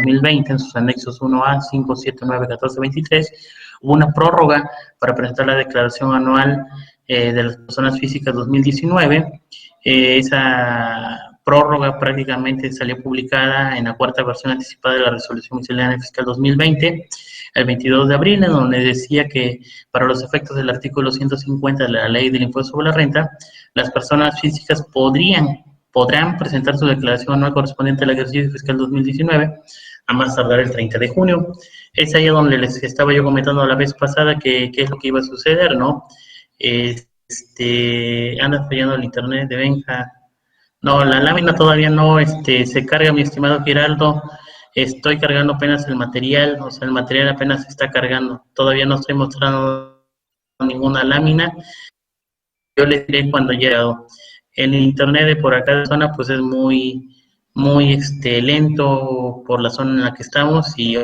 2020, en sus anexos 1A, 5, 7, 9, 14, 23, hubo una prórroga para presentar la declaración anual de las personas físicas 2019. Esa prórroga prácticamente salió publicada en la cuarta versión anticipada de la Resolución Miscelánea Fiscal 2020, el 22 de abril, en donde decía que para los efectos del artículo 150 de la Ley del Impuesto sobre la Renta, las personas físicas podrán presentar su declaración anual correspondiente al ejercicio fiscal 2019 a más tardar el 30 de junio. Es ahí donde les estaba yo comentando la vez pasada que qué es lo que iba a suceder, ¿no? Anda fallando el internet de Benja. No, la lámina todavía no se carga, mi estimado Giraldo. Estoy cargando apenas el material, o sea, el material apenas se está cargando. Todavía no estoy mostrando ninguna lámina. Yo les diré cuando haya llegado. El internet de por acá de zona pues es muy lento por la zona en la que estamos, y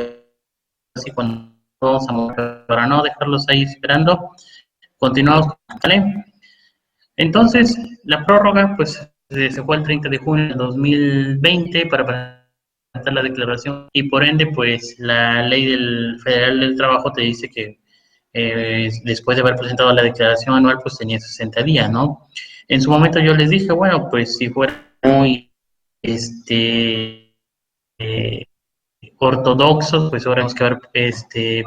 así cuando vamos a mover para no dejarlos ahí esperando, continuamos, ¿vale? Entonces, la prórroga pues se fue el 30 de junio de 2020 para presentar la declaración, y por ende pues la ley federal del trabajo te dice que después de haber presentado la declaración anual pues tenía 60 días, ¿no? En su momento yo les dije, bueno, pues si fuera muy ortodoxos, pues ahora tenemos que haber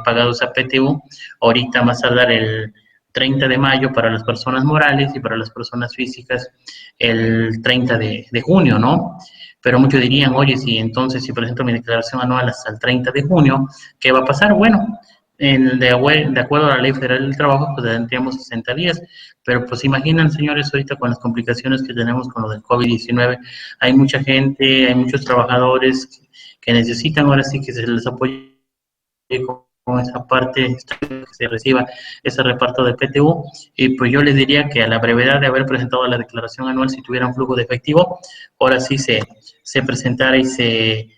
pagado esa PTU ahorita más tardar el 30 de mayo para las personas morales, y para las personas físicas el 30 de junio, ¿no? Pero muchos dirían, oye, si presento mi declaración anual hasta el 30 de junio, ¿qué va a pasar? Bueno, de acuerdo a la Ley Federal del Trabajo, pues tendríamos 60 días, pero pues imaginan, señores, ahorita con las complicaciones que tenemos con lo del COVID-19, hay mucha gente, hay muchos trabajadores que necesitan ahora sí que se les apoye con esa parte, que se reciba ese reparto de PTU, y pues yo les diría que a la brevedad de haber presentado la declaración anual, si tuviera un flujo de efectivo, ahora sí se presentara y se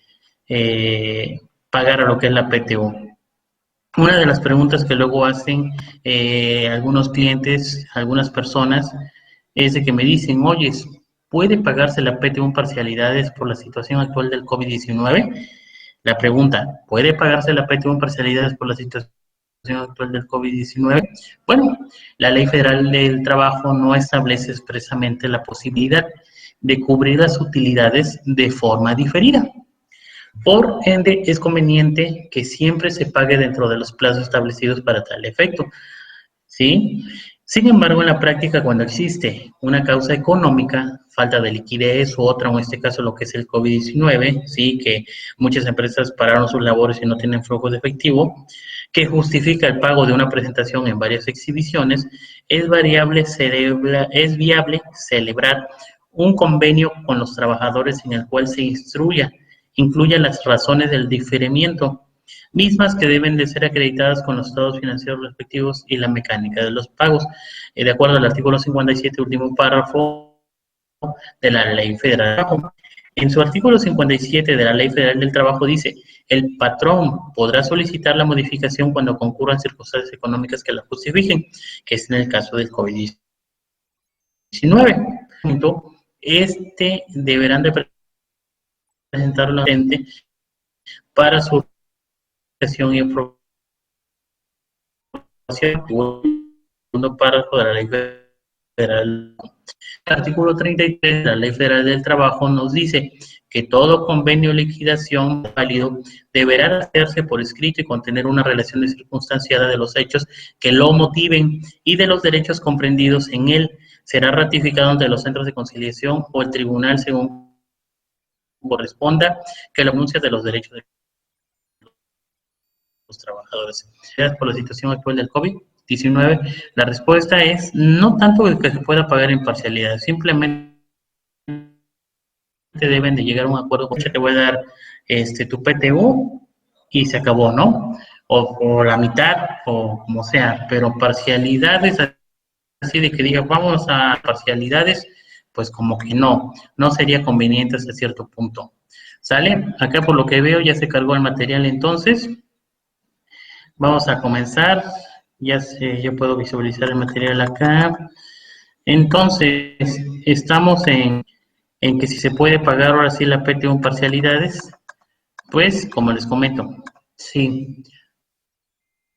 pagara lo que es la PTU. Una de las preguntas que luego hacen algunos clientes, algunas personas, es de que me dicen, oye, ¿puede pagarse la PTU en parcialidades por la situación actual del COVID-19? La pregunta, ¿puede pagarse la PTU en parcialidades por la situación actual del COVID-19? Bueno, la Ley Federal del Trabajo no establece expresamente la posibilidad de cubrir las utilidades de forma diferida. Por ende, es conveniente que siempre se pague dentro de los plazos establecidos para tal efecto, ¿sí? Sin embargo, en la práctica, cuando existe una causa económica, falta de liquidez u otra, o en este caso lo que es el COVID-19, ¿sí? Que muchas empresas pararon sus labores y no tienen flujo de efectivo, que justifica el pago de una presentación en varias exhibiciones, es viable celebrar un convenio con los trabajadores en el cual se incluya las razones del diferimiento, mismas que deben de ser acreditadas con los estados financieros respectivos y la mecánica de los pagos, de acuerdo al artículo 57, último párrafo de la Ley Federal del Trabajo. En su artículo 57 de la Ley Federal del Trabajo dice, el patrón podrá solicitar la modificación cuando concurran circunstancias económicas que la justifiquen, que es en el caso del COVID-19. Deberán de presentar la gente para su y aprobación. Segundo párrafo de la Ley Federal. El artículo 33 de la Ley Federal del Trabajo nos dice que todo convenio o liquidación válido deberá hacerse por escrito y contener una relación circunstanciada de los hechos que lo motiven y de los derechos comprendidos en él. Será ratificado ante los centros de conciliación o el tribunal según corresponda, que la anuncia de los derechos de los trabajadores. Por la situación actual del COVID-19, la respuesta es no tanto que se pueda pagar en parcialidad, simplemente deben de llegar a un acuerdo, te voy a dar tu PTU y se acabó, ¿no? O la mitad, o como sea, pero parcialidades así de que diga vamos a parcialidades, pues como que no sería conveniente hasta cierto punto. ¿Sale? Acá por lo que veo ya se cargó el material, entonces vamos a comenzar. Ya puedo visualizar el material acá. Entonces, estamos en que si se puede pagar ahora sí la PTU en parcialidades. Pues, como les comento, sí,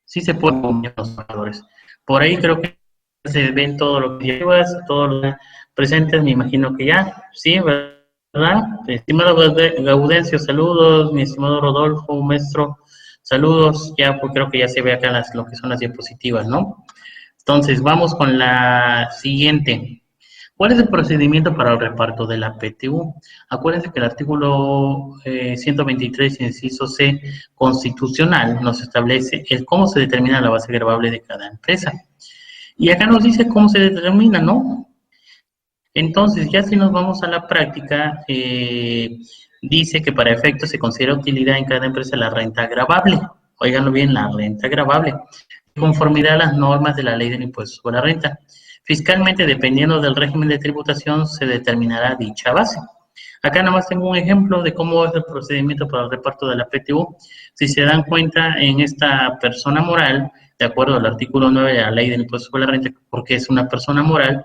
sí se puede combinar los trabajadores. Por ahí creo que se ven todo lo que llevas, todo lo presentes, me imagino que ya, sí, ¿verdad? Estimado Gaudencio, saludos, mi estimado Rodolfo, maestro, saludos, ya pues creo que ya se ve acá lo que son las diapositivas, ¿no? Entonces, vamos con la siguiente. ¿Cuál es el procedimiento para el reparto de la PTU? Acuérdense que el artículo 123, inciso C, constitucional, nos establece el cómo se determina la base gravable de cada empresa. Y acá nos dice cómo se determina, ¿no? Entonces, ya si nos vamos a la práctica, dice que para efectos se considera utilidad en cada empresa la renta gravable. Óiganlo bien, la renta gravable, conformidad a las normas de la ley del impuesto sobre la renta. Fiscalmente, dependiendo del régimen de tributación, se determinará dicha base. Acá nada más tengo un ejemplo de cómo es el procedimiento para el reparto de la PTU. Si se dan cuenta, en esta persona moral, de acuerdo al artículo 9 de la ley del impuesto sobre la renta, porque es una persona moral,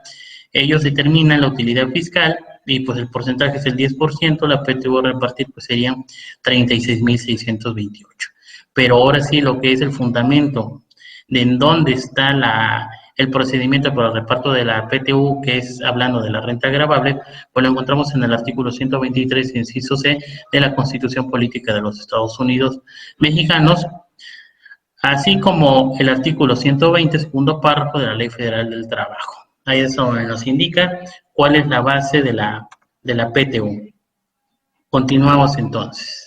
ellos determinan la utilidad fiscal y pues el porcentaje es el 10%, la PTU a repartir pues serían 36.628. Pero ahora sí, lo que es el fundamento de en dónde está el procedimiento para el reparto de la PTU, que es hablando de la renta gravable, pues lo encontramos en el artículo 123, inciso C, de la Constitución Política de los Estados Unidos Mexicanos, así como el artículo 120, segundo párrafo de la Ley Federal del Trabajo. Ahí es donde nos indica cuál es la base de la PTU. Continuamos entonces.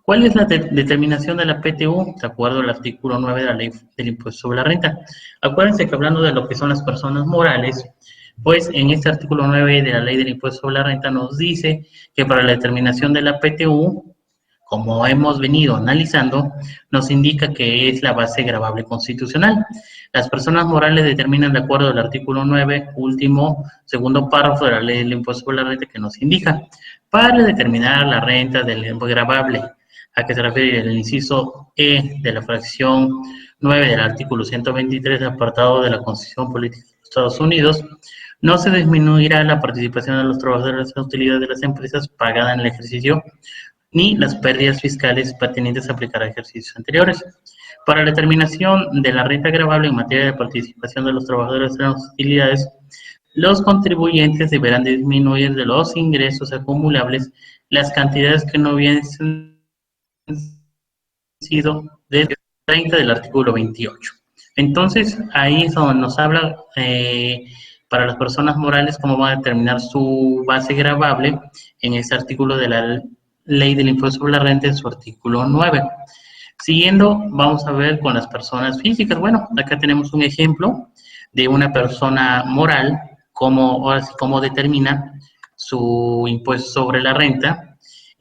¿Cuál es la determinación de la PTU? De acuerdo al artículo 9 de la Ley del Impuesto sobre la Renta. Acuérdense que hablando de lo que son las personas morales, pues en este artículo 9 de la Ley del Impuesto sobre la Renta nos dice que para la determinación de la PTU, como hemos venido analizando, nos indica que es la base gravable constitucional. Las personas morales determinan de acuerdo al artículo 9, último, segundo párrafo de la Ley del Impuesto sobre la Renta, que nos indica para determinar la renta del gravable, a que se refiere el inciso E de la fracción 9 del artículo 123, apartado de la Constitución Política de los Estados Unidos, no se disminuirá la participación de los trabajadores en la utilidad de las empresas pagada en el ejercicio, ni las pérdidas fiscales pertinentes a aplicar a ejercicios anteriores. Para la determinación de la renta gravable en materia de participación de los trabajadores en las utilidades, los contribuyentes deberán disminuir de los ingresos acumulables las cantidades que no hubiesen sido del 30 del artículo 28. Entonces, ahí es donde nos habla para las personas morales cómo va a determinar su base gravable en este artículo de la Ley del Impuesto sobre la Renta en su artículo 9. Siguiendo, vamos a ver con las personas físicas. Bueno, acá tenemos un ejemplo de una persona moral, cómo determina su impuesto sobre la renta,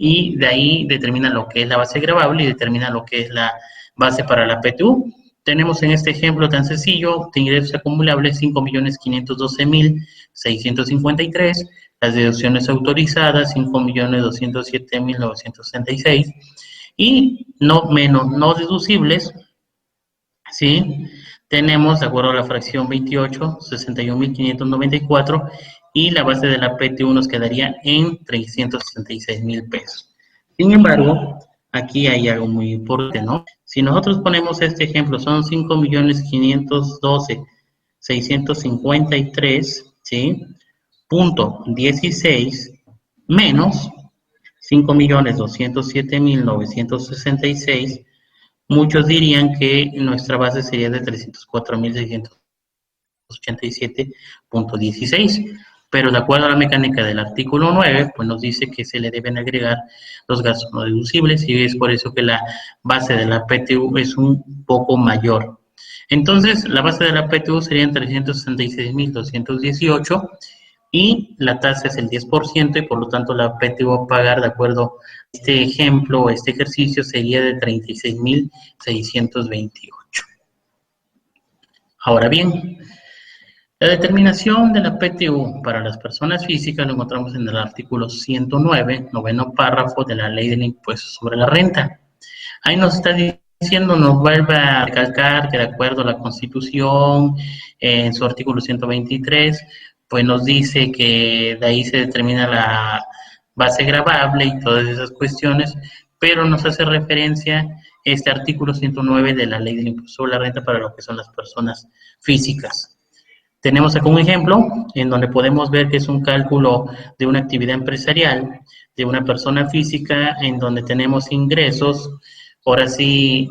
y de ahí determina lo que es la base gravable y determina lo que es la base para la PTU. Tenemos en este ejemplo tan sencillo de ingresos acumulables 5.512.653, las deducciones autorizadas 5.207.966 y no menos no deducibles, ¿sí? Tenemos, de acuerdo a la fracción 28, 61.594 y la base de la PTU nos quedaría en 366,000 pesos. Sin embargo, aquí hay algo muy importante, ¿no? Si nosotros ponemos este ejemplo, son 5.512.653, ¿sí? Punto 16 menos 5.207.966. Muchos dirían que nuestra base sería de 304.687.16, pero de acuerdo a la mecánica del artículo 9, pues nos dice que se le deben agregar los gastos no deducibles y es por eso que la base de la PTU es un poco mayor. Entonces, la base de la PTU serían 366.218 y la tasa es el 10% y por lo tanto la PTU a pagar de acuerdo a este ejemplo, este ejercicio sería de 36.628. Ahora bien, la determinación de la PTU para las personas físicas lo encontramos en el artículo 109, noveno párrafo de la Ley del Impuesto sobre la Renta. Ahí nos está diciendo, nos vuelve a recalcar que de acuerdo a la Constitución, en su artículo 123, pues nos dice que de ahí se determina la base gravable y todas esas cuestiones, pero nos hace referencia este artículo 109 de la Ley del Impuesto sobre la Renta para lo que son las personas físicas. Tenemos acá un ejemplo en donde podemos ver que es un cálculo de una actividad empresarial de una persona física en donde tenemos ingresos, ahora sí,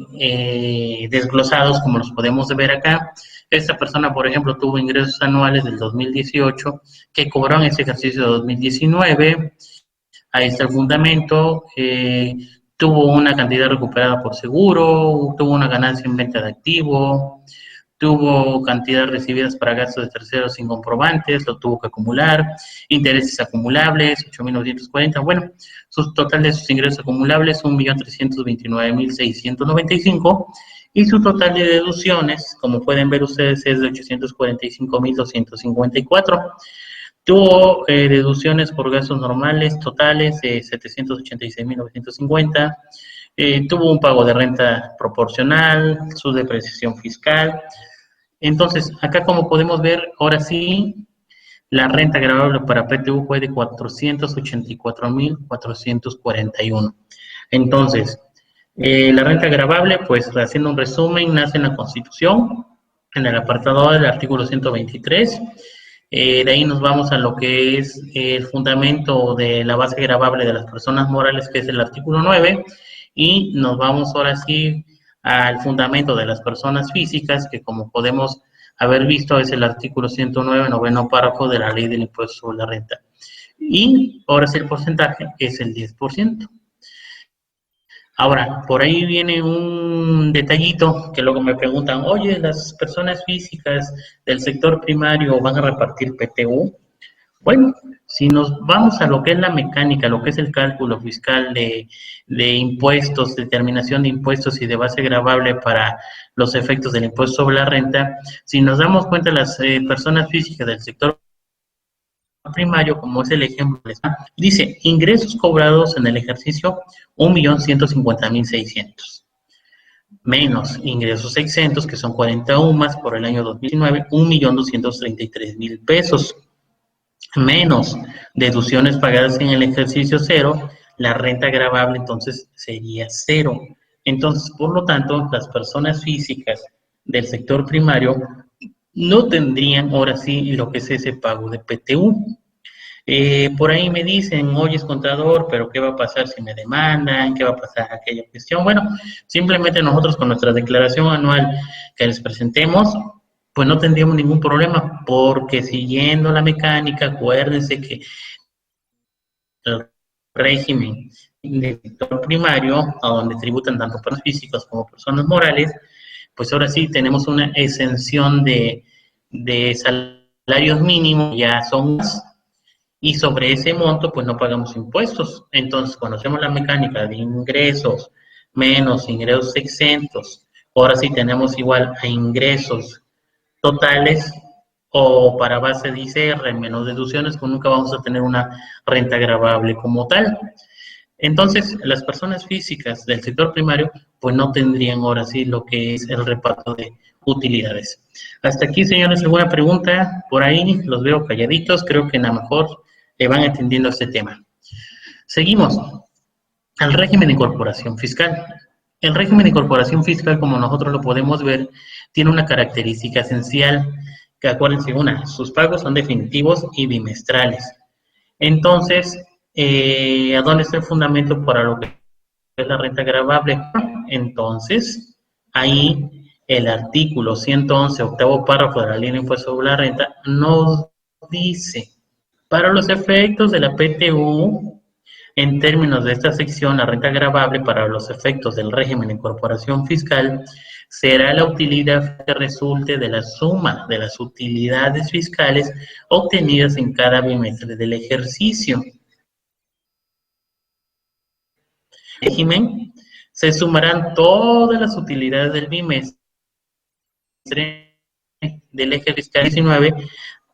desglosados como los podemos ver acá. Esta persona, por ejemplo, tuvo ingresos anuales del 2018 que cobró en ese ejercicio de 2019. Ahí está el fundamento. Tuvo una cantidad recuperada por seguro, tuvo una ganancia en venta de activo, tuvo cantidades recibidas para gastos de terceros sin comprobantes, lo tuvo que acumular, intereses acumulables, 8.940, bueno, su total de sus ingresos acumulables, 1.329.695, y su total de deducciones, como pueden ver ustedes, es de 845.254. Tuvo deducciones por gastos normales totales de 786.950. Tuvo un pago de renta proporcional, su depreciación fiscal. Entonces, acá como podemos ver, ahora sí, la renta gravable para PTU fue de 484.441. Entonces, la renta gravable, pues haciendo un resumen, nace en la Constitución, en el apartado del artículo 123. De ahí nos vamos a lo que es el fundamento de la base gravable de las personas morales, que es el artículo 9, y nos vamos ahora sí al fundamento de las personas físicas, que como podemos haber visto es el artículo 109, noveno párrafo de la Ley del Impuesto sobre la Renta. Y ahora sí el porcentaje es el 10%. Ahora, por ahí viene un detallito que luego me preguntan, oye, ¿las personas físicas del sector primario van a repartir PTU? Bueno, si nos vamos a lo que es la mecánica, lo que es el cálculo fiscal de impuestos, determinación de impuestos y de base gravable para los efectos del impuesto sobre la renta, si nos damos cuenta las personas físicas del sector primario, como es el ejemplo, dice ingresos cobrados en el ejercicio 1.150.600, menos ingresos exentos, que son 40 UMAS por el año 2019, 1.233.000 pesos, menos deducciones pagadas en el ejercicio cero, la renta gravable entonces sería cero. Entonces, por lo tanto, las personas físicas del sector primario no tendrían ahora sí lo que es ese pago de PTU. Por ahí me dicen, oye, es contador, pero ¿qué va a pasar si me demandan? ¿Qué va a pasar aquella cuestión? Bueno, simplemente nosotros con nuestra declaración anual que les presentemos, pues no tendríamos ningún problema, porque siguiendo la mecánica, acuérdense que el régimen del sector primario, a donde tributan tanto personas físicas como personas morales, pues ahora sí tenemos una exención de salarios mínimos, ya son más, y sobre ese monto pues no pagamos impuestos. Entonces, cuando hacemos la mecánica de ingresos menos ingresos exentos, ahora sí tenemos igual a ingresos totales o para base de ICR menos deducciones, pues nunca vamos a tener una renta gravable como tal. Entonces, las personas físicas del sector primario, pues no tendrían ahora sí lo que es el reparto de utilidades. Hasta aquí, señores, alguna pregunta por ahí, los veo calladitos, creo que a lo mejor van entendiendo este tema. Seguimos al régimen de incorporación fiscal. El régimen de incorporación fiscal, como nosotros lo podemos ver, tiene una característica esencial, que acuérdense, una, sus pagos son definitivos y bimestrales. Entonces, ¿a dónde está el fundamento para lo que es la renta gravable? Entonces, ahí el artículo 111, octavo párrafo de la Ley de Impuesto sobre la Renta, nos dice, para los efectos de la PTU, en términos de esta sección, la renta gravable para los efectos del régimen de incorporación fiscal será la utilidad que resulte de la suma de las utilidades fiscales obtenidas en cada bimestre del ejercicio. El régimen se sumarán todas las utilidades del bimestre del ejercicio 19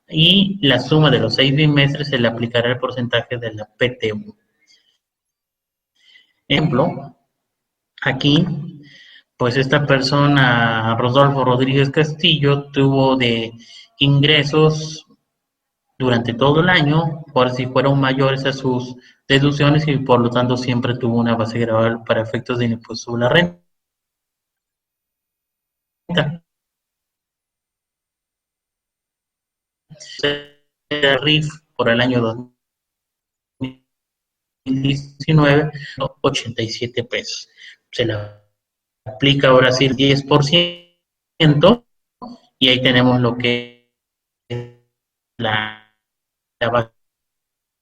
y la suma de los 6 bimestres se le aplicará el porcentaje de la PTU. Ejemplo, aquí, pues esta persona, Rodolfo Rodríguez Castillo, tuvo de ingresos durante todo el año, por si fueron mayores a sus deducciones y por lo tanto siempre tuvo una base gravable para efectos de impuesto sobre la renta. El RIF por el año 2019, 87 pesos. Se le aplica ahora sí el 10% y ahí tenemos lo que es la base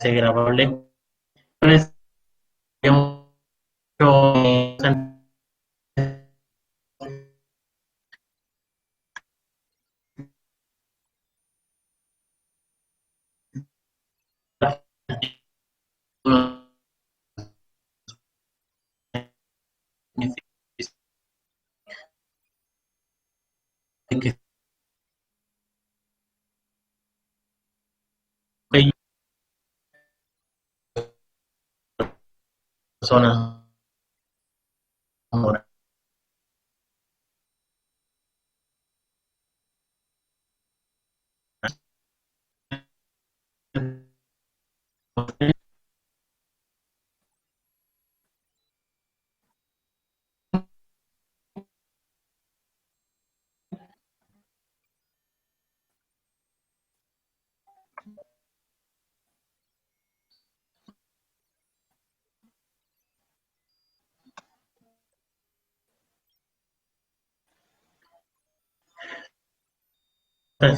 gravable. Que personas ahora.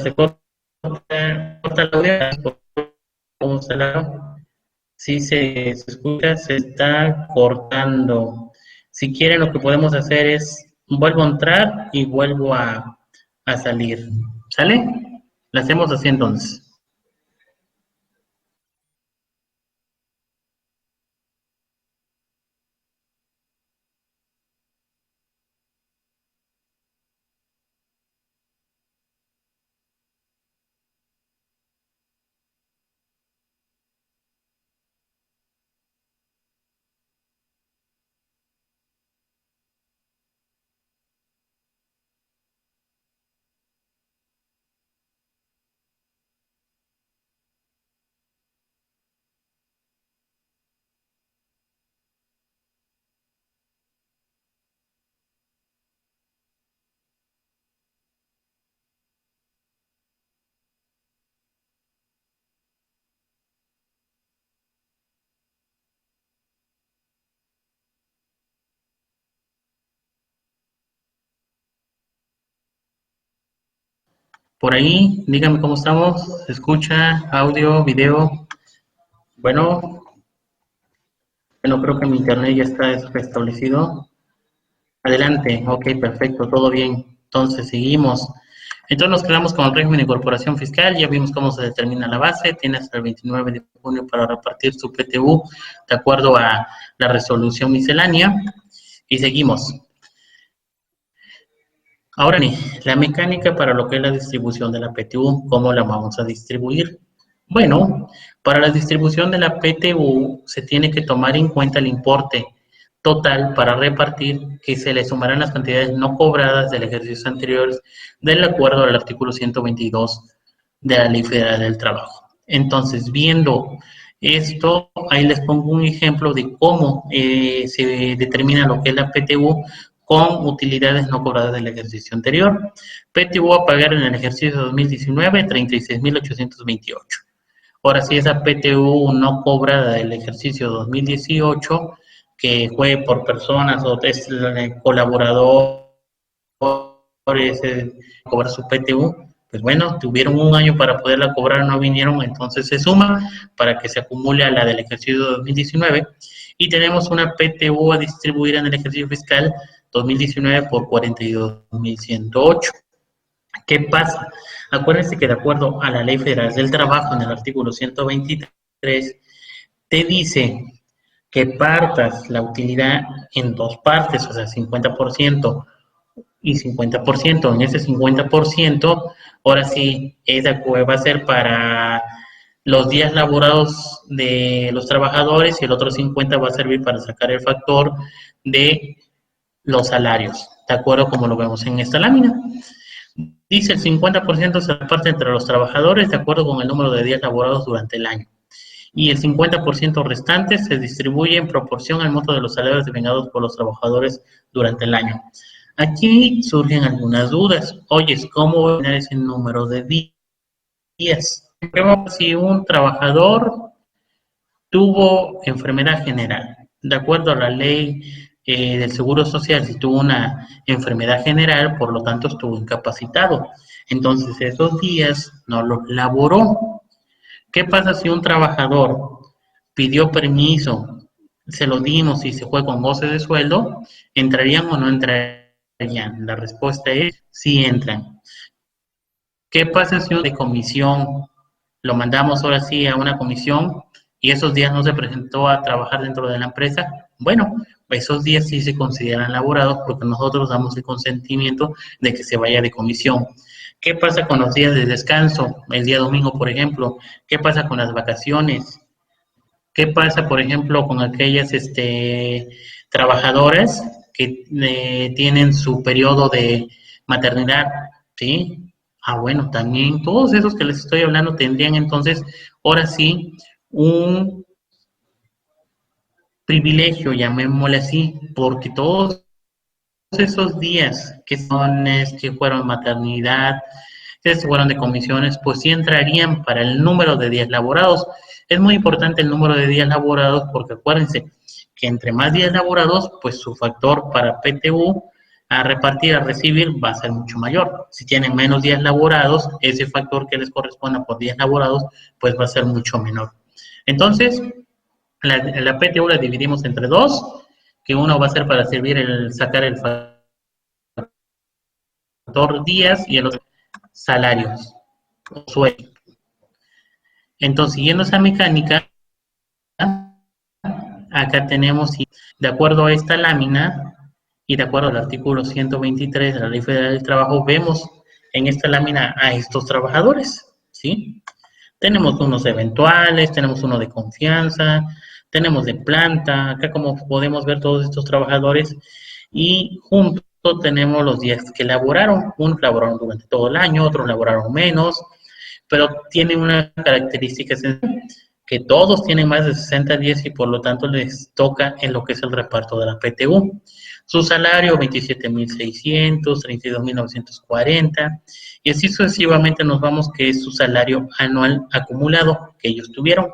Se corta, corta la audio, ¿cómo se la? Sí se escucha, se está cortando. Si quieren, lo que podemos hacer es, vuelvo a entrar y vuelvo a salir. ¿Sale? La hacemos así entonces. Por ahí, díganme cómo estamos. ¿Se escucha? ¿Audio? ¿Video? Bueno, bueno, creo que mi internet ya está restablecido. Adelante, ok, perfecto, todo bien. Entonces, seguimos. Entonces nos quedamos con el régimen de incorporación fiscal, ya vimos cómo se determina la base, tiene hasta el 29 de junio para repartir su PTU de acuerdo a la resolución miscelánea y seguimos. Ahora, la mecánica para lo que es la distribución de la PTU, ¿cómo la vamos a distribuir? Bueno, para la distribución de la PTU se tiene que tomar en cuenta el importe total para repartir que se le sumarán las cantidades no cobradas del ejercicio anteriores del acuerdo al artículo 122 de la Ley Federal del Trabajo. Entonces, viendo esto, ahí les pongo un ejemplo de cómo se determina lo que es la PTU con utilidades no cobradas del ejercicio anterior. PTU a pagar en el ejercicio 2019, 36.828. Ahora sí, esa PTU no cobrada del ejercicio 2018, que fue por personas o es colaboradores, cobrar su PTU, pues bueno, tuvieron un año para poderla cobrar, no vinieron, entonces se suma para que se acumule a la del ejercicio 2019 y tenemos una PTU a distribuir en el ejercicio fiscal 2019 por 42.108. ¿Qué pasa? Acuérdense que de acuerdo a la Ley Federal del Trabajo, en el artículo 123, te dice que partas la utilidad en dos partes, o sea, 50% y 50%. En ese 50%, ahora sí, esa va a ser para los días laborados de los trabajadores y el otro 50% va a servir para sacar el factor de los salarios, de acuerdo como lo vemos en esta lámina. Dice el 50% se reparte entre los trabajadores de acuerdo con el número de días laborados durante el año. y el 50% restante se distribuye en proporción al monto de los salarios devengados por los trabajadores durante el año. Aquí surgen algunas dudas. Oye, ¿cómo voy a tener ese número de días? Si un trabajador tuvo enfermedad general, de acuerdo a la ley del Seguro Social, si tuvo una enfermedad general, por lo tanto estuvo incapacitado. Entonces esos días no los laboró. ¿Qué pasa si un trabajador pidió permiso, se lo dimos y se fue con goce de sueldo? ¿Entrarían o no entrarían? La respuesta es sí entran. ¿Qué pasa si un de comisión lo mandamos ahora sí a una comisión y esos días no se presentó a trabajar dentro de la empresa? Bueno, esos días sí se consideran laborados porque nosotros damos el consentimiento de que se vaya de comisión. ¿Qué pasa con los días de descanso? El día domingo, por ejemplo. ¿Qué pasa con las vacaciones? ¿Qué pasa, por ejemplo, con aquellas trabajadoras que tienen su periodo de maternidad? ¿Sí? Ah, bueno, también todos esos que les estoy hablando tendrían entonces, ahora sí, un privilegio, llamémosle así, porque todos esos días que son, que fueron maternidad, que se fueron de comisiones, pues sí entrarían para el número de días laborados. Es muy importante el número de días laborados porque acuérdense que entre más días laborados, pues su factor para PTU a repartir, a recibir, va a ser mucho mayor. Si tienen menos días laborados, ese factor que les corresponda por días laborados, pues va a ser mucho menor. Entonces, la PTU la dividimos entre dos, que uno va a ser para servir sacar el factor días y el otro salarios, sueldo. Entonces, siguiendo esa mecánica, acá tenemos, de acuerdo a esta lámina y de acuerdo al artículo 123 de la Ley Federal del Trabajo, vemos en esta lámina a estos trabajadores, ¿sí? Tenemos unos eventuales, tenemos uno de confianza, tenemos de planta, acá como podemos ver todos estos trabajadores y juntos tenemos los días que laboraron, unos laboraron durante todo el año, otros laboraron menos, pero tienen una característica esencial, que todos tienen más de 60 días y por lo tanto les toca en lo que es el reparto de la PTU. Su salario 27.600, 32.940 y así sucesivamente nos vamos que es su salario anual acumulado que ellos tuvieron.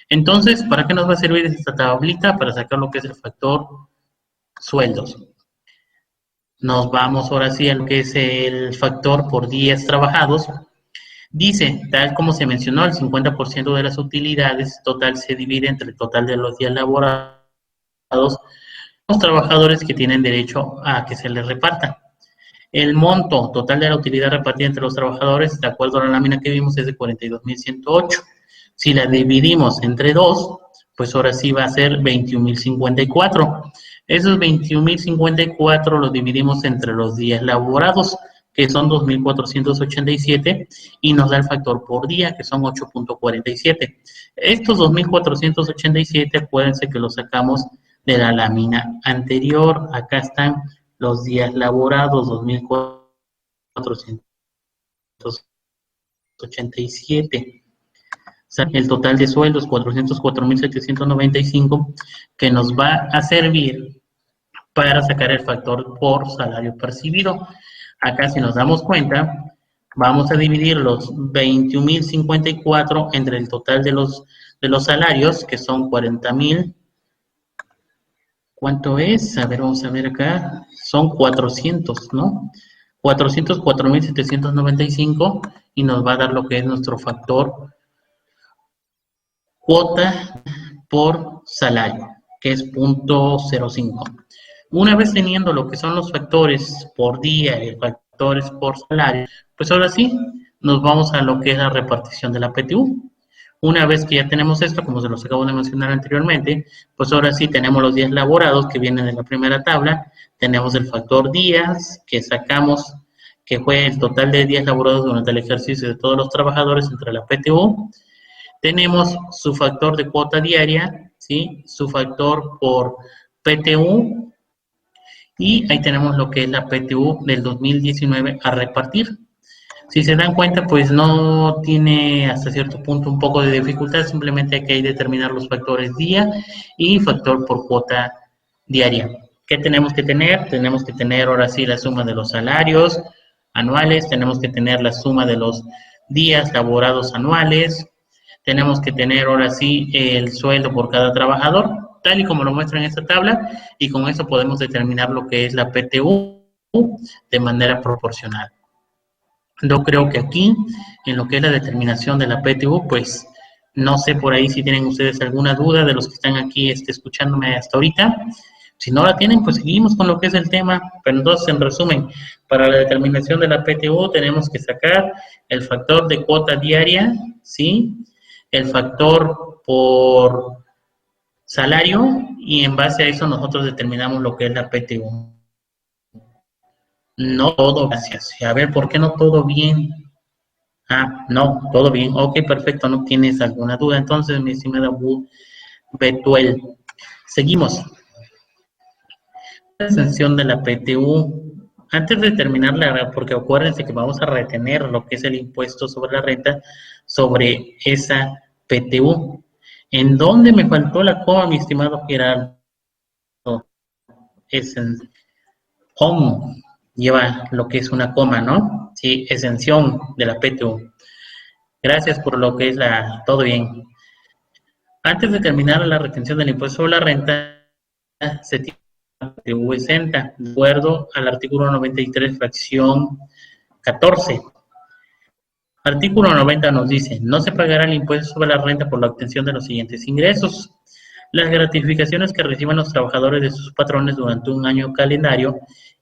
Entonces, ¿para qué nos va a servir esta tablita? Para sacar lo que es el factor sueldos. Nos vamos ahora sí a lo que es el factor por días trabajados. Dice, tal como se mencionó, el 50% de las utilidades total se divide entre el total de los días laborados los trabajadores que tienen derecho a que se les reparta. El monto total de la utilidad repartida entre los trabajadores, de acuerdo a la lámina que vimos, es de 42.108. Si la dividimos entre dos, pues ahora sí va a ser 21.054. Esos 21.054 los dividimos entre los días laborados, que son 2.487, y nos da el factor por día, que son 8.47. Estos 2.487, acuérdense que los sacamos de la lámina anterior. Acá están los días laborados, 2.487. El total de sueldos, 404.795, que nos va a servir para sacar el factor por salario percibido. Acá si nos damos cuenta, vamos a dividir los 21.054 entre el total de los salarios, que son 40.000. ¿Cuánto es? A ver, vamos a ver acá. Son 400, ¿no? 404.795 y nos va a dar lo que es nuestro factor cuota por salario, que es 0.05. Una vez teniendo lo que son los factores por día y factores por salario, pues ahora sí nos vamos a lo que es la repartición de la PTU. Una vez que ya tenemos esto, como se los acabo de mencionar anteriormente, pues ahora sí tenemos los días laborados que vienen en la primera tabla, tenemos el factor días que sacamos, que fue el total de días laborados durante el ejercicio de todos los trabajadores entre la PTU. Tenemos su factor de cuota diaria, ¿sí? Su factor por PTU, y ahí tenemos lo que es la PTU del 2019 a repartir. Si se dan cuenta, pues no tiene hasta cierto punto un poco de dificultad, simplemente hay que determinar los factores día y factor por cuota diaria. ¿Qué tenemos que tener? Tenemos que tener ahora sí la suma de los salarios anuales, tenemos que tener la suma de los días laborados anuales, tenemos que tener ahora sí el sueldo por cada trabajador, tal y como lo muestra en esta tabla, y con eso podemos determinar lo que es la PTU de manera proporcional. Yo creo que aquí, en lo que es la determinación de la PTU, pues no sé por ahí si tienen ustedes alguna duda de los que están aquí escuchándome hasta ahorita. Si no la tienen, pues seguimos con lo que es el tema. Pero entonces, en resumen, para la determinación de la PTU tenemos que sacar el factor de cuota diaria, ¿sí? El factor por salario y en base a eso nosotros determinamos lo que es la PTU. No todo, gracias. A ver, ¿por qué no todo bien? Ah, no, todo bien. Ok, perfecto, no tienes alguna duda. Entonces, mi estimada Betuel, seguimos. La extensión de la PTU. Antes de terminarla, porque acuérdense que vamos a retener lo que es el impuesto sobre la renta sobre esa PTU. ¿En dónde me faltó la coma, mi estimado Gerardo? Es en home, lleva lo que es una coma, ¿no? Sí, exención de la PTU. Gracias por lo que es todo bien. Antes de terminar la retención del impuesto sobre la renta, se tiene una PTU exenta, de acuerdo al artículo 93, fracción 14. Artículo 90 nos dice, no se pagará el impuesto sobre la renta por la obtención de los siguientes ingresos. Las gratificaciones que reciban los trabajadores de sus patrones durante un año calendario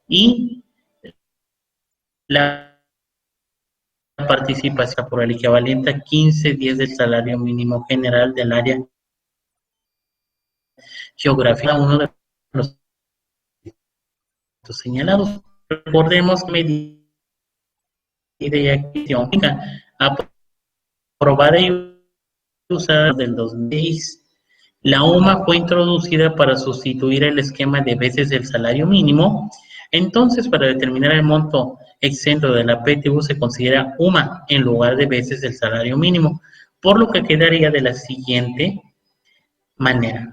y la participación por el equivalente a 15 días del salario mínimo general del área geográfica, uno de los señalados. Recordemos que medida y acción aprobada y usada del 2006. La UMA fue introducida para sustituir el esquema de veces del salario mínimo. Entonces, para determinar el monto exento de la PTU se considera UMA en lugar de veces del salario mínimo, por lo que quedaría de la siguiente manera.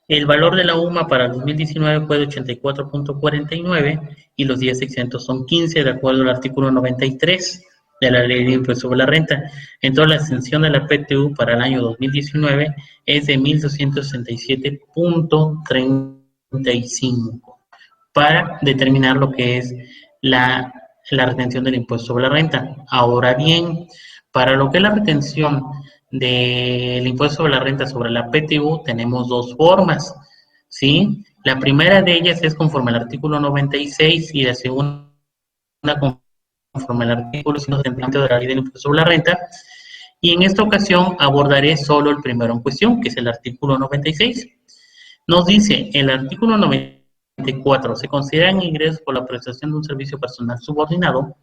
El valor de la UMA para el 2019 fue de 84.49 y los días exentos son 15, de acuerdo al artículo 93 de la Ley de Impuesto sobre la Renta. Entonces, la exención de la PTU para el año 2019 es de 1.267.35 para determinar lo que es la retención del impuesto sobre la renta. Ahora bien, para lo que es la retención del impuesto sobre la renta sobre la PTU, tenemos dos formas, ¿sí? La primera de ellas es conforme al artículo 96 y la segunda conforme al artículo 170 de la Ley del Impuesto sobre la Renta. Y en esta ocasión abordaré solo el primero en cuestión, que es el artículo 96. Nos dice, el artículo 94, se consideran ingresos por la prestación de un servicio personal subordinado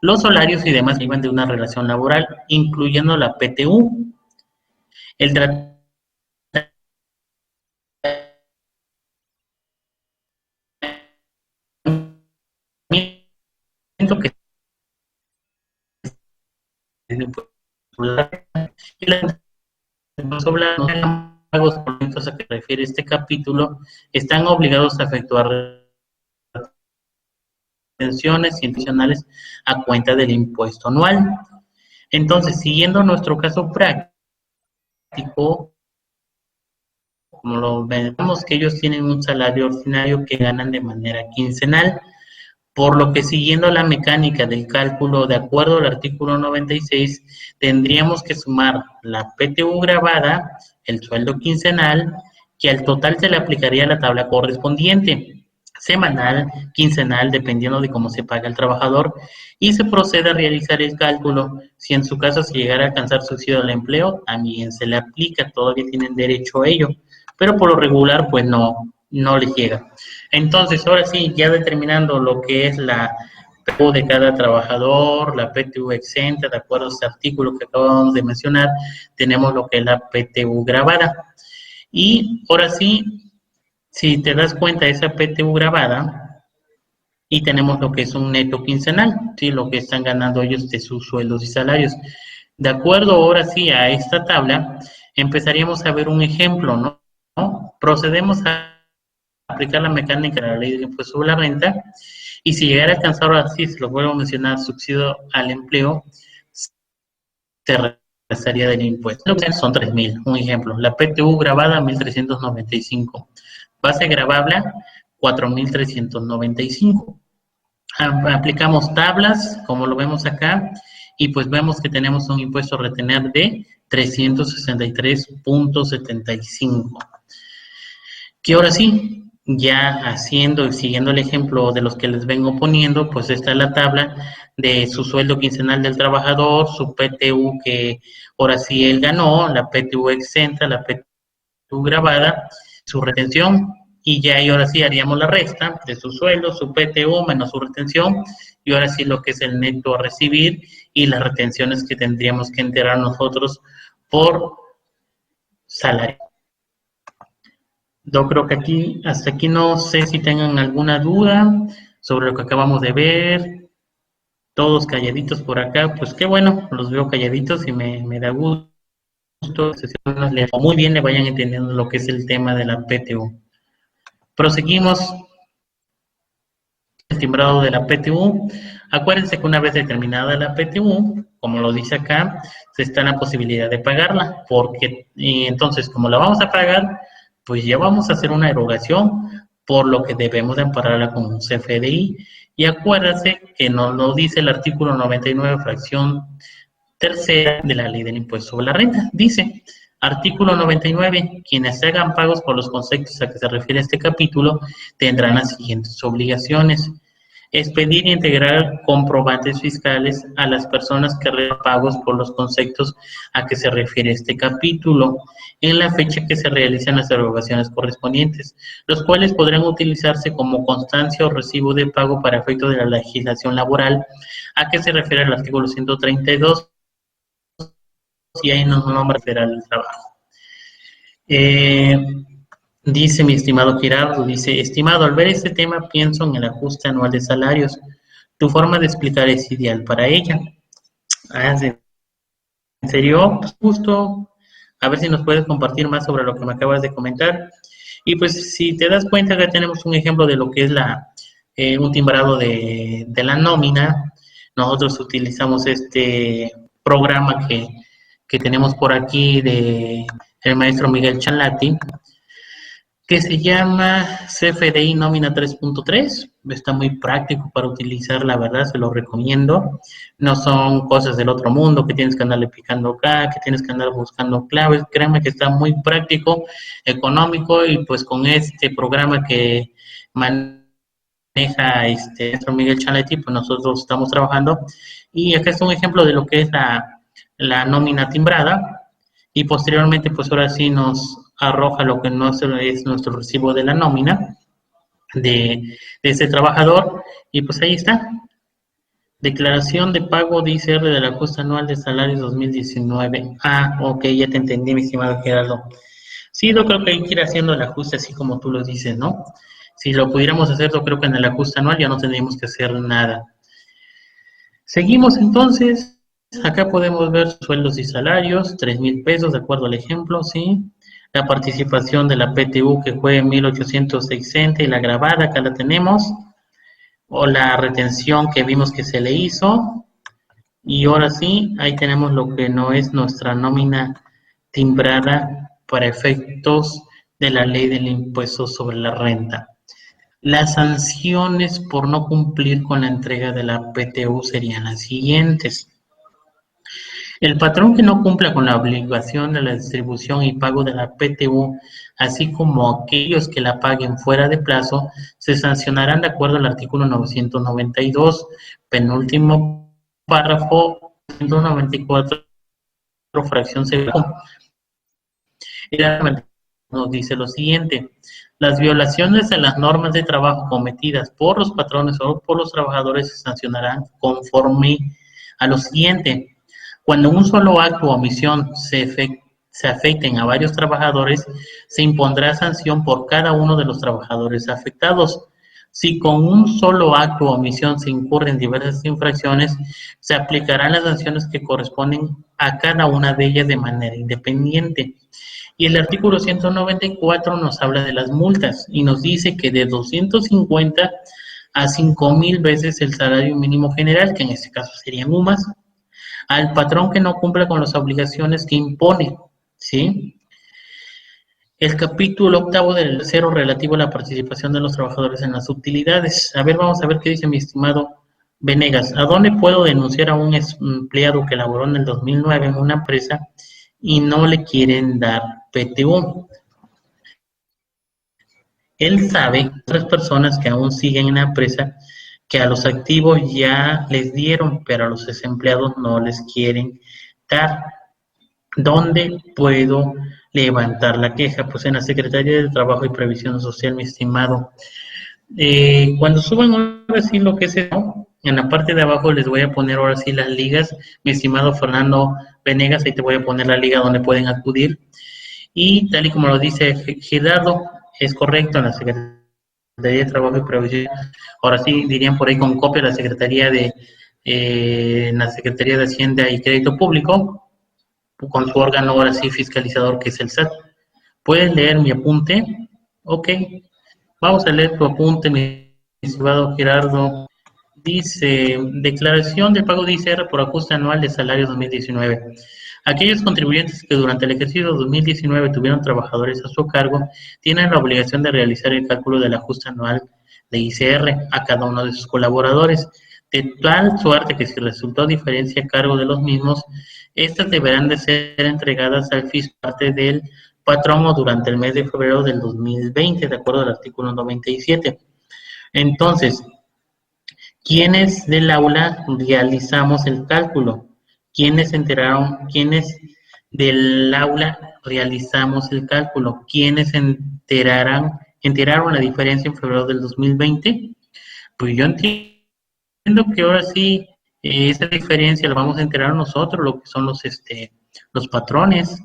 los salarios y demás que iban de una relación laboral, incluyendo la PTU. El tratamiento que sobre los pagos a que refiere este capítulo están obligados a efectuar retenciones adicionales a cuenta del impuesto anual. Entonces, siguiendo nuestro caso práctico, como lo vemos que ellos tienen un salario ordinario que ganan de manera quincenal, por lo que siguiendo la mecánica del cálculo de acuerdo al artículo 96, tendríamos que sumar la PTU grabada, el sueldo quincenal, que al total se le aplicaría la tabla correspondiente, semanal, quincenal, dependiendo de cómo se paga el trabajador, y se procede a realizar el cálculo. Si en su caso se llegara a alcanzar subsidio al empleo, también se le aplica, todavía tienen derecho a ello, pero por lo regular, pues no les llega. Entonces, ahora sí, ya determinando lo que es la PTU de cada trabajador, la PTU exenta, de acuerdo a este artículo que acabamos de mencionar, tenemos lo que es la PTU grabada. Y ahora sí, si te das cuenta, esa PTU grabada y tenemos lo que es un neto quincenal, ¿sí? Lo que están ganando ellos de sus sueldos y salarios. De acuerdo ahora sí a esta tabla, empezaríamos a ver un ejemplo, ¿no? Procedemos a aplicar la mecánica de la ley del impuesto sobre la renta y si llegara a alcanzar, ahora sí, se lo vuelvo a mencionar, subsidio al empleo, se restaría del impuesto. Lo que son 3.000, un ejemplo. La PTU grabada 1.395. Base gravable 4.395. Aplicamos tablas, como lo vemos acá, y pues vemos que tenemos un impuesto a retener de 363.75. Que ahora sí, ya haciendo y siguiendo el ejemplo de los que les vengo poniendo, pues esta es la tabla de su sueldo quincenal del trabajador, su PTU que ahora sí él ganó, la PTU exenta, la PTU grabada, su retención, y ya y ahora sí haríamos la resta de su sueldo, su PTU menos su retención, y ahora sí lo que es el neto a recibir y las retenciones que tendríamos que enterar nosotros por salario. Yo creo que aquí, hasta aquí no sé si tengan alguna duda sobre lo que acabamos de ver. Todos calladitos por acá, pues qué bueno, los veo calladitos y me da gusto. Muy bien le vayan entendiendo lo que es el tema de la PTU. Proseguimos el timbrado de la PTU. Acuérdense que una vez determinada la PTU, como lo dice acá, se está en la posibilidad de pagarla, porque y entonces como la vamos a pagar, pues ya vamos a hacer una erogación, por lo que debemos de ampararla con un CFDI. Y acuérdense que nos lo dice el artículo 99, fracción tercera de la Ley del Impuesto sobre la Renta. Dice, artículo 99, quienes hagan pagos por los conceptos a que se refiere este capítulo tendrán las siguientes obligaciones. Expedir y integrar comprobantes fiscales a las personas que realizan pagos por los conceptos a que se refiere este capítulo en la fecha que se realican las erogaciones correspondientes, los cuales podrán utilizarse como constancia o recibo de pago para efecto de la legislación laboral a que se refiere el artículo 132 y ahí nos nombra federal del trabajo. Dice mi estimado Gerardo, dice, estimado, al ver este tema pienso en el ajuste anual de salarios. Tu forma de explicar es ideal para ella. Ah, ¿en serio? Pues justo, a ver si nos puedes compartir más sobre lo que me acabas de comentar. Y pues si te das cuenta que tenemos un ejemplo de lo que es un timbrado de la nómina, nosotros utilizamos este programa que tenemos por aquí de el maestro Miguel Chalati, que se llama CFDI Nómina 3.3. Está muy práctico para utilizar, la verdad, se lo recomiendo. No son cosas del otro mundo que tienes que andarle picando acá, que tienes que andar buscando claves. Créeme que está muy práctico, económico y pues con este programa que maneja nuestro Miguel Chaletti, pues nosotros estamos trabajando. Y acá está un ejemplo de lo que es la nómina timbrada y posteriormente pues ahora sí nos arroja lo que no es nuestro recibo de la nómina de ese trabajador y pues ahí está. Declaración de pago de ICR del ajuste anual de salarios 2019. Ah, ok, ya te entendí, mi estimado Gerardo. Sí, yo creo que hay que ir haciendo el ajuste así como tú lo dices, ¿no? Si lo pudiéramos hacer, yo creo que en el ajuste anual ya no tendríamos que hacer nada. Seguimos entonces. Acá podemos ver sueldos y salarios, 3,000 pesos, de acuerdo al ejemplo, ¿sí? La participación de la PTU que fue 1,860 y la grabada, acá la tenemos. O la retención que vimos que se le hizo. Y ahora sí, ahí tenemos lo que no es nuestra nómina timbrada para efectos de la ley del impuesto sobre la renta. Las sanciones por no cumplir con la entrega de la PTU serían las siguientes. El patrón que no cumpla con la obligación de la distribución y pago de la PTU, así como aquellos que la paguen fuera de plazo, se sancionarán de acuerdo al artículo 992, penúltimo párrafo 194, fracción segunda. Nos dice lo siguiente: las violaciones de las normas de trabajo cometidas por los patrones o por los trabajadores se sancionarán conforme a lo siguiente. Cuando un solo acto o omisión se afecten a varios trabajadores, se impondrá sanción por cada uno de los trabajadores afectados. Si con un solo acto o omisión se incurren en diversas infracciones, se aplicarán las sanciones que corresponden a cada una de ellas de manera independiente. Y el artículo 194 nos habla de las multas y nos dice que de 250 a 5.000 veces el salario mínimo general, que en este caso serían UMAS, al patrón que no cumpla con las obligaciones que impone, ¿sí? El capítulo octavo del cero relativo a la participación de los trabajadores en las utilidades. A ver, vamos a ver qué dice mi estimado Venegas. ¿A dónde puedo denunciar a un empleado que laboró en el 2009 en una empresa y no le quieren dar PTU? Él sabe, otras personas que aún siguen en la empresa, que a los activos ya les dieron, pero a los desempleados no les quieren dar. ¿Dónde puedo levantar la queja? Pues en la Secretaría de Trabajo y Previsión Social, mi estimado. Cuando suban ahora sí lo que es eso, en la parte de abajo les voy a poner ahora sí las ligas, mi estimado Fernando Venegas, ahí te voy a poner la liga donde pueden acudir. Y tal y como lo dice Gerardo, es correcto, en la Secretaría de Trabajo y Previsión, ahora sí dirían por ahí con copia la Secretaría de, en la Secretaría de Hacienda y Crédito Público, con su órgano ahora sí fiscalizador que es el SAT. ¿Puedes leer mi apunte? Ok, vamos a leer tu apunte, mi estimado Gerardo. Dice, declaración de pago de ICR por ajuste anual de salario 2019. Aquellos contribuyentes que durante el ejercicio 2019 tuvieron trabajadores a su cargo tienen la obligación de realizar el cálculo del ajuste anual de ICR a cada uno de sus colaboradores, de tal suerte que si resultó diferencia a cargo de los mismos, estas deberán de ser entregadas al fisco parte del patrono durante el mes de febrero del 2020, de acuerdo al artículo 97. Entonces, ¿quiénes del aula realizamos el cálculo? ¿Quiénes se enteraron? ¿Quiénes del aula realizamos el cálculo? ¿Quiénes enteraron la diferencia en febrero del 2020? Pues yo entiendo que ahora sí, esa diferencia la vamos a enterar nosotros, lo que son los patrones.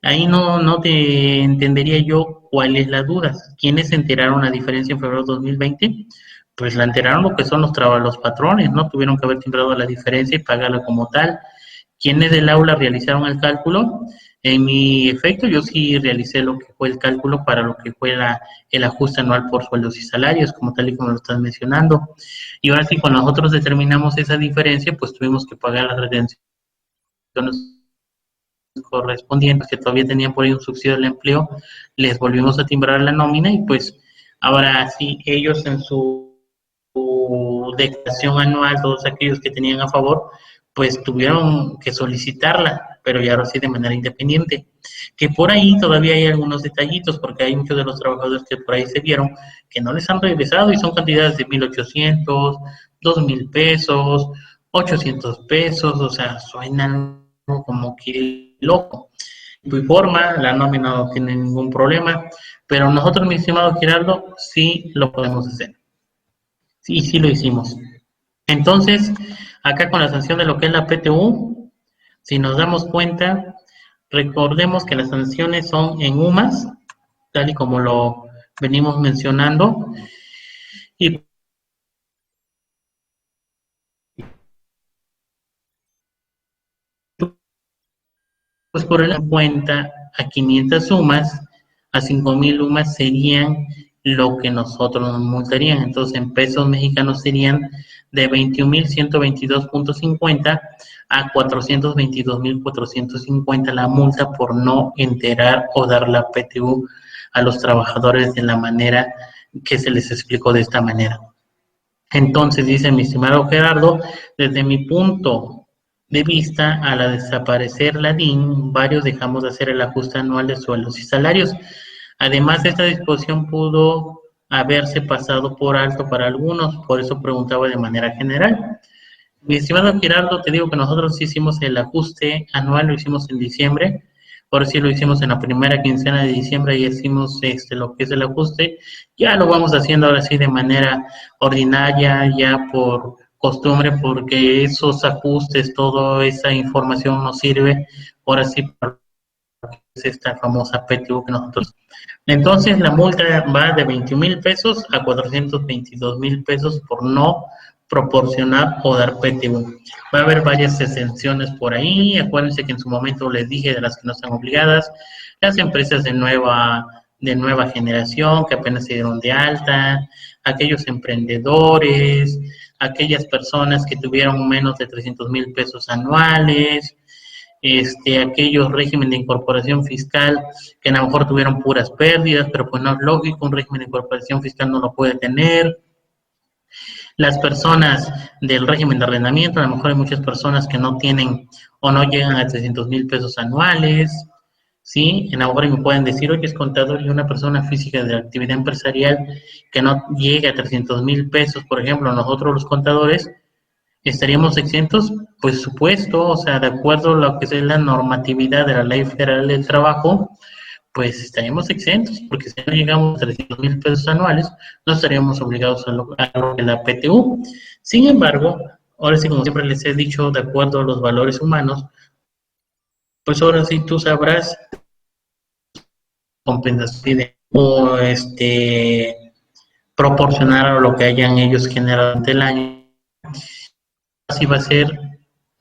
Ahí no te entendería yo cuál es la duda. ¿Quiénes se enteraron la diferencia en febrero de 2020? Pues la enteraron lo que son los patrones, ¿no? Tuvieron que haber timbrado la diferencia y pagarla como tal. ¿Quiénes del aula realizaron el cálculo? En mi efecto, yo sí realicé lo que fue el cálculo para lo que fue el ajuste anual por sueldos y salarios, como tal y como lo estás mencionando. Y ahora sí, cuando nosotros determinamos esa diferencia, pues tuvimos que pagar las retenciones correspondientes que todavía tenían por ahí un subsidio del empleo, les volvimos a timbrar la nómina y pues ahora sí ellos en su declaración anual, todos aquellos que tenían a favor, pues tuvieron que solicitarla, pero ya ahora sí de manera independiente. Que por ahí todavía hay algunos detallitos, porque hay muchos de los trabajadores que por ahí se vieron que no les han regresado y son cantidades de 1,800, 2,000 pesos, 800 pesos, o sea, suenan como que loco. Y forma, la nómina no tiene ningún problema, pero nosotros, mi estimado Gerardo, sí lo podemos hacer. Sí, sí lo hicimos. Entonces, acá con la sanción de lo que es la PTU, si nos damos cuenta, recordemos que las sanciones son en UMAS, tal y como lo venimos mencionando, y pues por el cuenta a 500 UMAS, a 5,000 UMAS serían lo que nosotros nos multarían. Entonces, en pesos mexicanos serían de 21,122,50 a 422,450 la multa por no enterar o dar la PTU a los trabajadores de la manera que se les explicó de esta manera. Entonces, dice mi estimado Gerardo, desde mi punto de vista, al desaparecer la DIN, varios dejamos de hacer el ajuste anual de sueldos y salarios. Además, esta disposición pudo haberse pasado por alto para algunos, por eso preguntaba de manera general. Mi estimado Gerardo, te digo que nosotros sí hicimos el ajuste anual, lo hicimos en diciembre, por sí lo hicimos en la primera quincena de diciembre y hicimos lo que es el ajuste. Ya lo vamos haciendo ahora sí de manera ordinaria, ya por costumbre, porque esos ajustes, toda esa información nos sirve ahora sí para es esta famosa PTU que nosotros. Entonces la multa va de 21,000 pesos a 422,000 pesos por no proporcionar o dar PTU. Va a haber varias exenciones por ahí. Acuérdense que en su momento les dije de las que no están obligadas, las empresas de nueva generación que apenas se dieron de alta, aquellos emprendedores, aquellas personas que tuvieron menos de 300,000 pesos anuales, aquellos regímenes de incorporación fiscal que a lo mejor tuvieron puras pérdidas, pero pues no es lógico, un régimen de incorporación fiscal no lo puede tener. Las personas del régimen de arrendamiento, a lo mejor hay muchas personas que no tienen o no llegan a 300,000 pesos anuales, ¿sí? A lo mejor me pueden decir, oye, es contador y una persona física de actividad empresarial que no llega a 300,000 pesos, por ejemplo, nosotros los contadores, ¿estaríamos exentos? Pues supuesto, o sea, de acuerdo a lo que es la normatividad de la Ley Federal del Trabajo, pues estaríamos exentos, porque si no llegamos a 300,000 pesos anuales, no estaríamos obligados a lo que la PTU. Sin embargo, ahora sí, como siempre les he dicho, de acuerdo a los valores humanos, pues ahora sí tú sabrás compensación o proporcionar a lo que hayan ellos generado durante el año. Así va a ser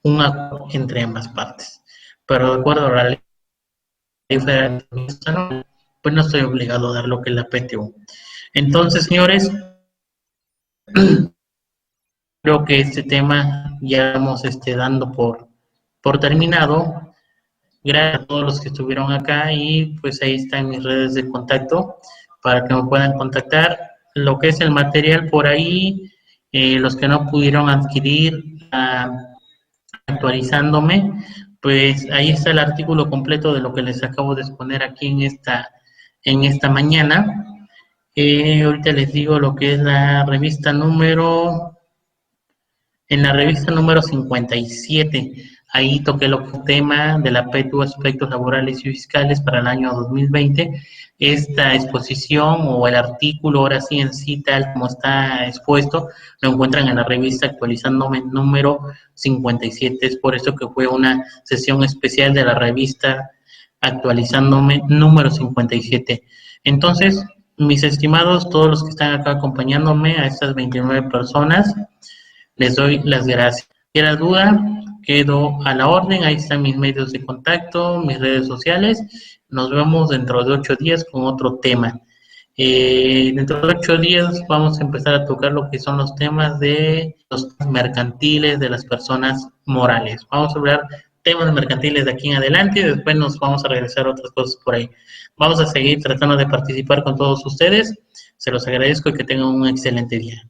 un acuerdo entre ambas partes. Pero de acuerdo a la ley federal, pues no estoy obligado a dar lo que es la PTU. Entonces, señores, creo que este tema ya vamos dando por terminado. Gracias a todos los que estuvieron acá y pues ahí están mis redes de contacto para que me puedan contactar. Lo que es el material por ahí, los que no pudieron adquirir actualizándome, pues ahí está el artículo completo de lo que les acabo de exponer aquí en esta mañana. Ahorita les digo lo que es en la revista número 57, ahí toqué el tema de la PTU, aspectos laborales y fiscales para el año 2020. Esta exposición o el artículo, ahora sí en sí, tal como está expuesto, lo encuentran en la revista Actualizándome número 57. Es por eso que fue una sesión especial de la revista Actualizándome número 57. Entonces, mis estimados, todos los que están acá acompañándome, a estas 29 personas, les doy las gracias. Cualquier duda, quedo a la orden. Ahí están mis medios de contacto, mis redes sociales. Nos vemos dentro de 8 días con otro tema. Dentro de 8 días vamos a empezar a tocar lo que son los temas de los mercantiles de las personas morales. Vamos a hablar temas mercantiles de aquí en adelante y después nos vamos a regresar a otras cosas por ahí. Vamos a seguir tratando de participar con todos ustedes. Se los agradezco y que tengan un excelente día.